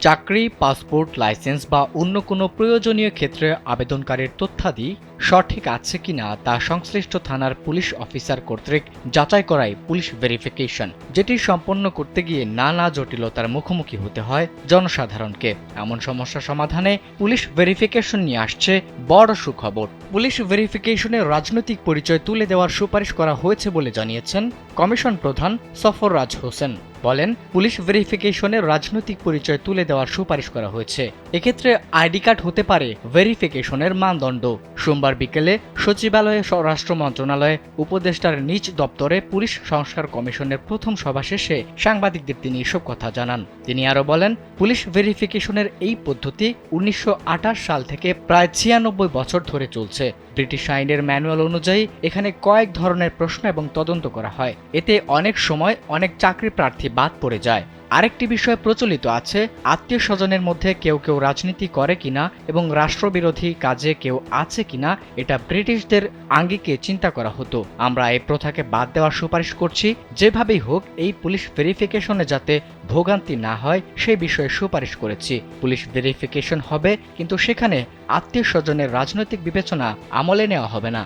চাকরি, passport, licence বা অন্য কোনো প্রয়োজনীয় ক্ষেত্রে আবেদনকারীর তথ্যাদি সঠিক আছে কিনা তা সংশ্লিষ্ট থানার পুলিশ অফিসার কর্তৃক যাচাই করাই পুলিশ ভেরিফিকেশন, যেটি সম্পন্ন করতে গিয়ে নানা জটিলতার মুখোমুখি হতে হয় জনসাধারণকে। এমন সমস্যা সমাধানে পুলিশ ভেরিফিকেশন নিয়ে আসছে বড় সুখবর। পুলিশ ভেরিফিকেশনে রাজনৈতিক পরিচয় তুলে দেওয়ার সুপারিশ করা হয়েছে বলে জানিয়েছেন কমিশন প্রধান সফররাজ হোসেন। বলেন, পুলিশ ভেরিফিকেশনে রাজনৈতিক পরিচয় তুলে দেওয়ার সুপারিশ করা হয়েছে। এক্ষেত্রে আইডি কার্ড হতে পারে ভেরিফিকেশনের মানদণ্ড। সোমবার বিকেলে সচিবালয়ে স্বরাষ্ট্র মন্ত্রণালয়ে উপদেষ্টার নিজ দপ্তরে পুলিশ সংস্কার কমিশনের প্রথম সভা শেষে সাংবাদিকদের তিনি এসব কথা জানান। তিনি আরও বলেন, পুলিশ ভেরিফিকেশনের এই পদ্ধতি 1928 সাল থেকে প্রায় 96 বছর ধরে চলছে। ব্রিটিশ আইনের ম্যানুয়াল অনুযায়ী এখানে কয়েক ধরনের প্রশ্ন এবং তদন্ত করা হয়। এতে অনেক সময় অনেক চাকরি প্রার্থী বাদ পড়ে যায়। আরেকটি বিষয় প্রচলিত আছে, আত্মীয় স্বজনের মধ্যে কেউ কেউ রাজনীতি করে কিনা এবং রাষ্ট্রবিরোধী কাজে কেউ আছে কিনা এটা ব্রিটিশদের আঙ্গিকে চিন্তা করা হতো। আমরা এই প্রথাকে বাদ দেওয়ার সুপারিশ করছি। যেভাবেই হোক এই পুলিশ ভেরিফিকেশনে যাতে ভোগান্তি না হয় সেই বিষয়ে সুপারিশ করেছি। পুলিশ ভেরিফিকেশন হবে, কিন্তু সেখানে আত্মীয় স্বজনের রাজনৈতিক বিবেচনা আমলে নেওয়া হবে না।